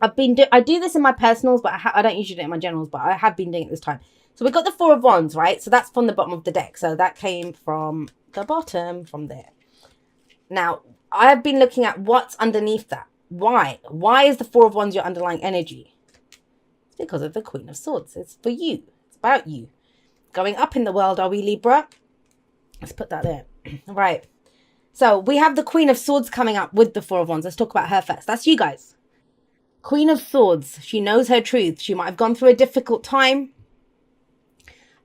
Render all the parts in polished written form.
I do this in my personals, but I don't usually do it in my generals, but I have been doing it this time. So we got the Four of Wands, right? So that's from the bottom of the deck. So that came from the bottom, from there. Now, I have been looking at what's underneath that. Why? Why is the Four of Wands your underlying energy? It's because of the Queen of Swords. It's for you. It's about you. Going up in the world, are we, Libra? Let's put that there. Right. So we have the Queen of Swords coming up with the Four of Wands. Let's talk about her first. That's you guys. Queen of Swords. She knows her truth. She might have gone through a difficult time.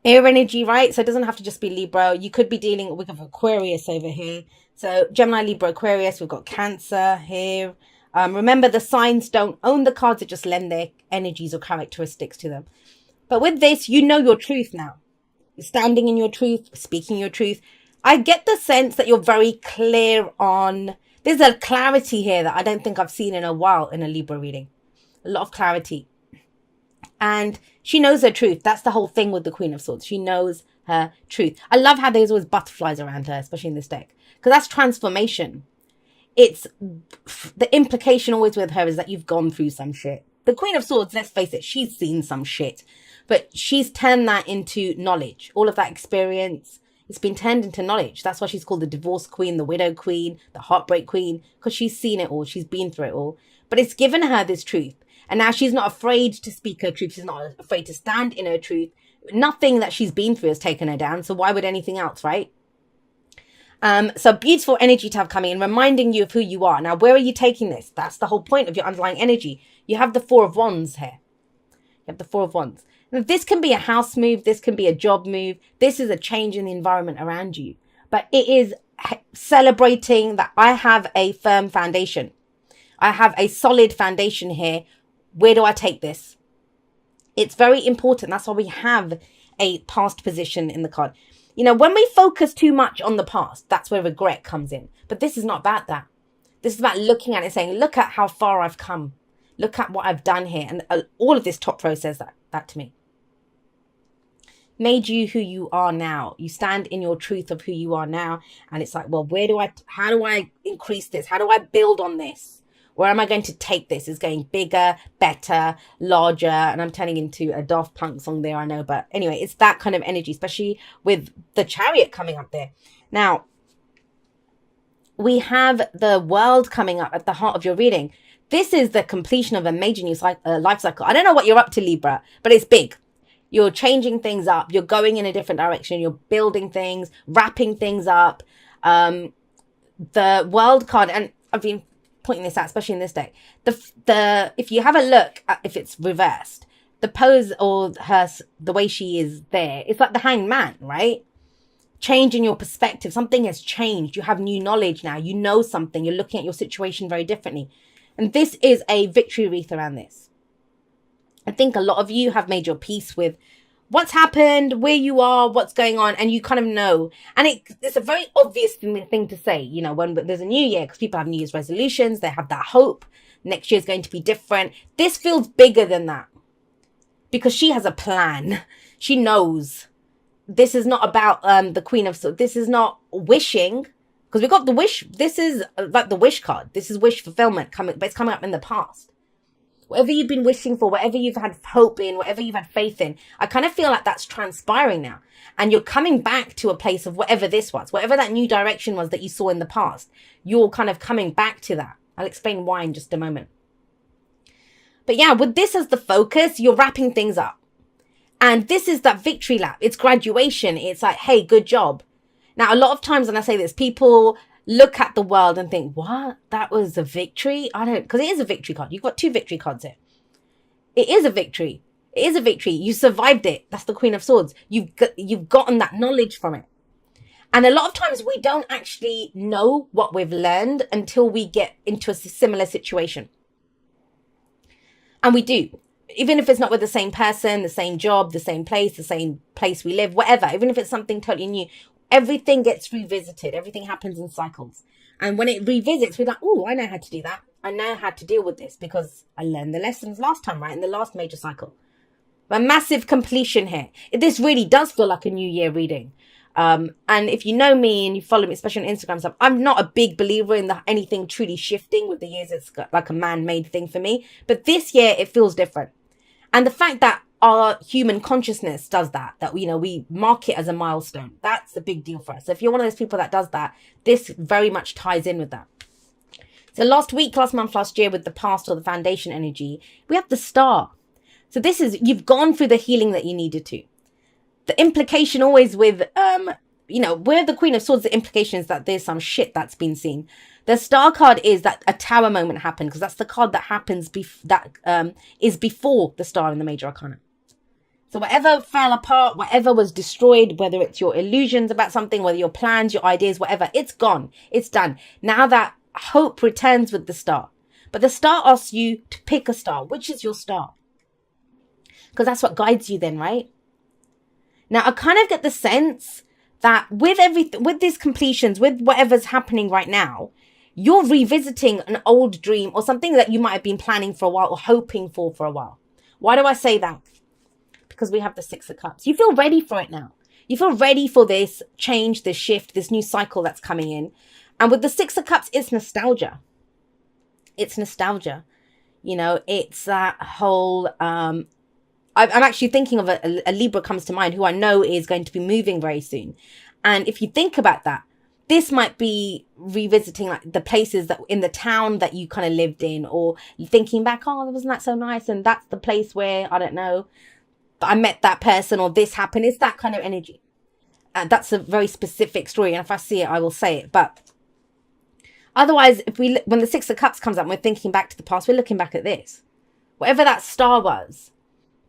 Air energy, right? So it doesn't have to just be Libra. You could be dealing with Aquarius over here. So Gemini, Libra, Aquarius. We've got Cancer here. Remember, the signs don't own the cards. They just lend their energies or characteristics to them. But with this, you know your truth now. You're standing in your truth, speaking your truth. I get the sense that you're very clear on... There's a clarity here that I don't think I've seen in a while in a Libra reading. A lot of clarity. And she knows her truth. That's the whole thing with the Queen of Swords. She knows her truth. I love how there's always butterflies around her, especially in this deck. Because that's transformation. It's... The implication always with her is that you've gone through some shit. The Queen of Swords, let's face it, she's seen some shit. But she's turned that into knowledge. All of that experience... It's been turned into knowledge. That's why she's called the divorce queen, the widow queen, the heartbreak queen, because she's seen it all. She's been through it all. But it's given her this truth. And now she's not afraid to speak her truth. She's not afraid to stand in her truth. Nothing that she's been through has taken her down. So why would anything else, right? So beautiful energy to have coming in, reminding you of who you are. Now, where are you taking this? That's the whole point of your underlying energy. You have the Four of Wands here. You have the Four of Wands. This can be a house move. This can be a job move. This is a change in the environment around you. But it is celebrating that I have a firm foundation. I have a solid foundation here. Where do I take this? It's very important. That's why we have a past position in the card. You know, when we focus too much on the past, that's where regret comes in. But this is not about that. This is about looking at it, saying, look at how far I've come. Look at what I've done here. And all of this top row says that to me. Made you who you are now. You stand in your truth of who you are now. And it's like, well, how do I increase this? How do I build on this? Where am I going to take this? It's getting bigger, better, larger. And I'm turning into a Daft Punk song there, I know. But anyway, it's that kind of energy, especially with the Chariot coming up there. Now, we have the World coming up at the heart of your reading. This is the completion of a major new life cycle. I don't know what you're up to, Libra, but it's big. You're changing things up. You're going in a different direction. You're building things, wrapping things up. The World card, and I've been pointing this out, especially in this deck. If you have a look at if it's reversed, the pose or the way she is there, it's like the Hanged Man, right? Change in your perspective. Something has changed. You have new knowledge now. You know something. You're looking at your situation very differently. And this is a victory wreath around this. I think a lot of you have made your peace with what's happened, where you are, what's going on, and you kind of know. And it's a very obvious thing to say, you know, when there's a new year, because people have New Year's resolutions, they have that hope. Next year is going to be different. This feels bigger than that because she has a plan. She knows. This is not about the Queen of Swords. This is not wishing, because we got the wish. This is like the wish card. This is wish fulfillment coming, but it's coming up in the past. Whatever you've been wishing for, whatever you've had hope in, whatever you've had faith in, I kind of feel like that's transpiring now. And you're coming back to a place of whatever this was, whatever that new direction was that you saw in the past. You're kind of coming back to that. I'll explain why in just a moment. But yeah, with this as the focus, you're wrapping things up. And this is that victory lap. It's graduation. It's like, hey, good job. Now, a lot of times when I say this, people look at the World and think, what? That was a victory? Because it is a victory card. You've got two victory cards here. It is a victory. It is a victory. You survived it. That's the Queen of Swords. You've gotten that knowledge from it. And a lot of times we don't actually know what we've learned until we get into a similar situation. And we do. Even if it's not with the same person, the same job, the same place we live, whatever. Even if it's something totally new. Everything gets revisited. Everything happens in cycles. And when it revisits, we're like, oh, I know how to do that. I know how to deal with this because I learned the lessons last time, right? In the last major cycle. A massive completion here. This really does feel like a new year reading. And if you know me and you follow me, especially on Instagram stuff, I'm not a big believer in anything truly shifting. With the years, it's like a man-made thing for me. But this year, it feels different. And the fact that our human consciousness does that, we mark it as a milestone, that's a big deal for us. So if you're one of those people that does that, this very much ties in with that. So last week, last month, last year, with the past or the foundation energy, we have the star. So this is, you've gone through the healing that you needed to. The implication always with, we're the Queen of Swords, the implication is that there's some shit that's been seen. The star card is that a tower moment happened, because that's the card that happens, is before the star in the major arcana. So whatever fell apart, whatever was destroyed, whether it's your illusions about something, whether your plans, your ideas, whatever, it's gone. It's done. Now that hope returns with the star. But the star asks you to pick a star. Which is your star? Because that's what guides you then, right? Now, I kind of get the sense that with these completions, with whatever's happening right now, you're revisiting an old dream or something that you might have been planning for a while or hoping for a while. Why do I say that? Because we have the Six of Cups. You feel ready for it now. You feel ready for this change, this shift, this new cycle that's coming in. And with the Six of Cups, it's nostalgia. It's nostalgia. It's that whole... I'm actually thinking of a Libra comes to mind who I know is going to be moving very soon. And if you think about that, this might be revisiting like the places that in the town that you kind of lived in, or thinking back, oh, wasn't that so nice? And that's the place where, I don't know, I met that person or this happened. It's that kind of energy. That's a very specific story. And if I see it, I will say it. But otherwise, when the Six of Cups comes up and we're thinking back to the past, we're looking back at this. Whatever that star was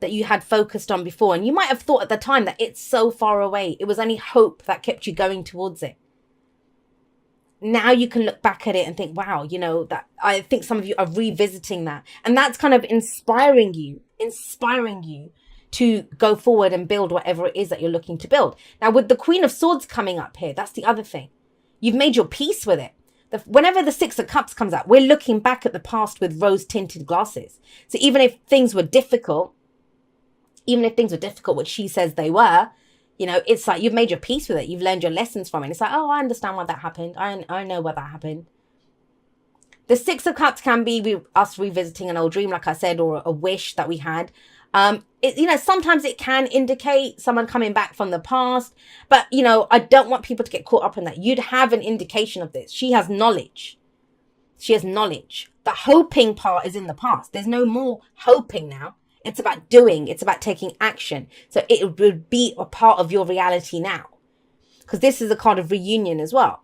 that you had focused on before. And you might have thought at the time that it's so far away. It was only hope that kept you going towards it. Now you can look back at it and think, wow, that I think some of you are revisiting that. And that's kind of inspiring you to go forward and build whatever it is that you're looking to build. Now, with the Queen of Swords coming up here, that's the other thing. You've made your peace with it. Whenever the Six of Cups comes out, we're looking back at the past with rose-tinted glasses. So even if things were difficult, which she says they were, it's like you've made your peace with it. You've learned your lessons from it. It's like, oh, I understand why that happened. I know why that happened. The Six of Cups can be us revisiting an old dream, like I said, or a wish that we had. Sometimes it can indicate someone coming back from the past. But, I don't want people to get caught up in that. You'd have an indication of this. She has knowledge. The hoping part is in the past. There's no more hoping now. It's about doing. It's about taking action. So it would be a part of your reality now. Because this is a card of reunion as well.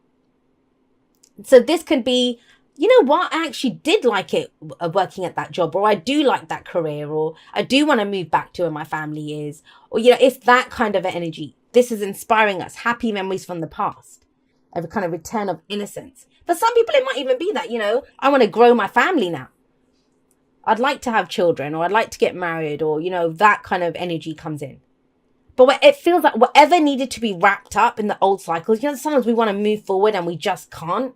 So this could be, you know what, I actually did like it working at that job, or I do like that career, or I do want to move back to where my family is. Or, it's that kind of energy. This is inspiring us. Happy memories from the past. A kind of return of innocence. For some people, it might even be that, I want to grow my family now. I'd like to have children, or I'd like to get married, or, that kind of energy comes in. But it feels like whatever needed to be wrapped up in the old cycles, sometimes we want to move forward and we just can't.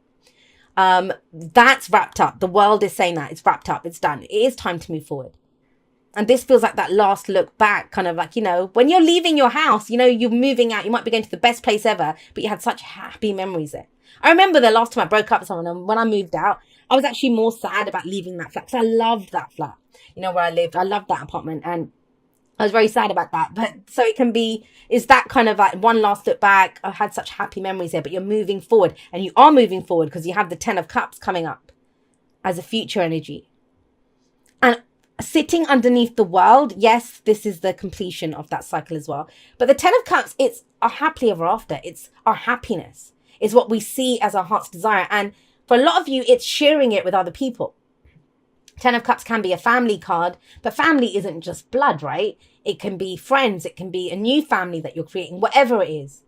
That's wrapped up. The world is saying that it's wrapped up. It's done. It is time to move forward. And this feels like that last look back, kind of like, when you're leaving your house, you're moving out, you might be going to the best place ever, but you had such happy memories there. I remember the last time I broke up with someone, and when I moved out, I was actually more sad about leaving that flat, because I loved that flat, where I lived. I loved that apartment, and I was very sad about that. But so it can be, is that kind of like one last look back. I had such happy memories there, but you're moving forward, and you are moving forward because you have the 10 of Cups coming up as a future energy. And sitting underneath the world, yes, this is the completion of that cycle as well. But the 10 of Cups, it's our happily ever after. It's our happiness. It's what we see as our heart's desire. And for a lot of you, it's sharing it with other people. 10 of Cups can be a family card, but family isn't just blood, right? It can be friends. It can be a new family that you're creating, whatever it is.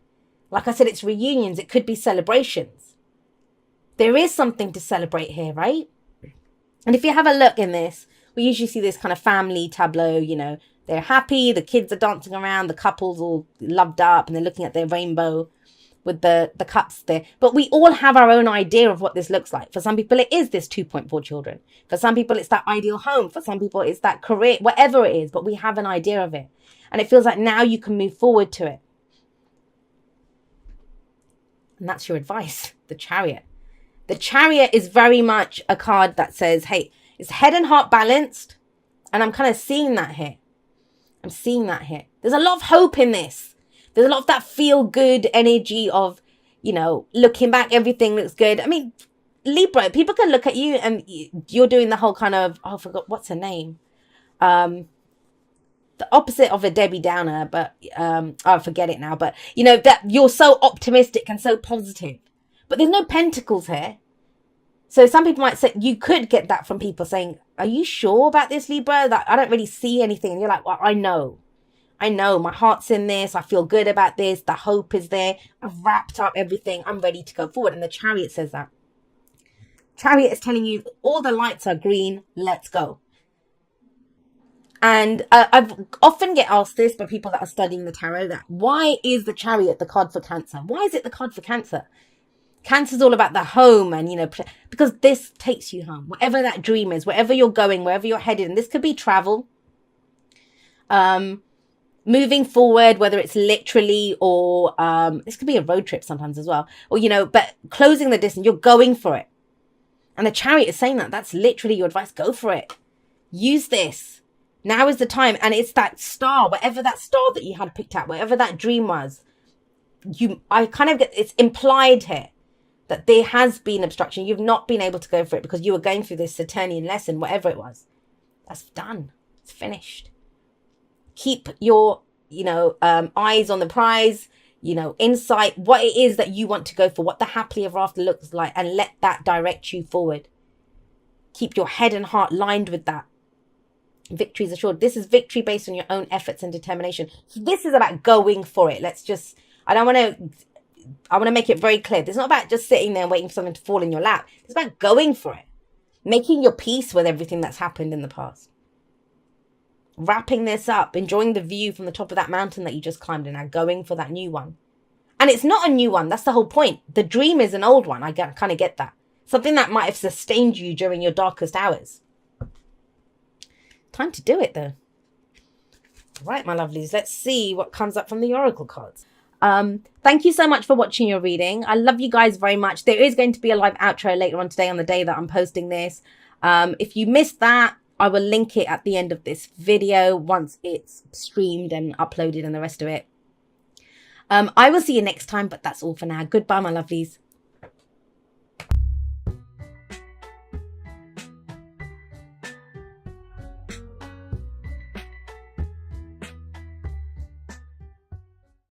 Like I said, it's reunions. It could be celebrations. There is something to celebrate here, right? And if you have a look in this, we usually see this kind of family tableau, they're happy, the kids are dancing around, the couple's all loved up, and they're looking at their rainbow with the cups there. But we all have our own idea of what this looks like. For some people, it is this 2.4 children. For some people, it's that ideal home. For some people, it's that career, whatever it is. But we have an idea of it. And it feels like now you can move forward to it. And that's your advice, the Chariot. The Chariot is very much a card that says, hey, it's head and heart balanced. And I'm kind of seeing that here. I'm seeing that here. There's a lot of hope in this. There's a lot of that feel good energy of, you know, looking back, everything looks good. I mean, Libra, people can look at you and you're doing the whole kind of, oh, I forgot, what's her name? The opposite of a Debbie Downer, but I forget it now. But, you know, that you're so optimistic and so positive. But there's no pentacles here. So some people might say, you could get that from people saying, are you sure about this, Libra? That I don't really see anything. And you're like, well, I know, my heart's in this. I feel good about this. The hope is there. I've wrapped up everything. I'm ready to go forward. And the Chariot says that. Chariot is telling you all the lights are green. Let's go. And I've often get asked this by people that are studying the tarot, that why is the Chariot the card for Cancer? Why is it the card for Cancer? Cancer's all about the home and, you know, because this takes you home. Whatever that dream is, wherever you're going, wherever you're headed. And this could be travel. Moving forward, whether it's literally or this could be a road trip sometimes as well. Or, you know, but closing the distance, you're going for it. And the Chariot is saying that. That's literally your advice. Go for it. Use this. Now is the time. And it's that star, whatever that star that you had picked out, whatever that dream was. I kind of get, it's implied here that there has been obstruction. You've not been able to go for it because you were going through this Saturnian lesson, whatever it was. That's done. It's finished. Keep your, you know, eyes on the prize, you know, insight, what it is that you want to go for, what the happily ever after looks like, and let that direct you forward. Keep your head and heart lined with that. Victory is assured. This is victory based on your own efforts and determination. So this is about going for it. I want to make it very clear. It's not about just sitting there and waiting for something to fall in your lap. It's about going for it. Making your peace with everything that's happened in the past. Wrapping this up. Enjoying the view from the top of that mountain that you just climbed and now going for that new one. And it's not a new one. That's the whole point. The dream is an old one. I kind of get that. Something that might have sustained you during your darkest hours. Time to do it though. Right, my lovelies. Let's see what comes up from the Oracle cards. Thank you so much for watching your reading. I love you guys very much. There is going to be a live outro later on today on the day that I'm posting this. If you missed that, I will link it at the end of this video once it's streamed and uploaded and the rest of it. I will see you next time, but that's all for now. Goodbye, my lovelies.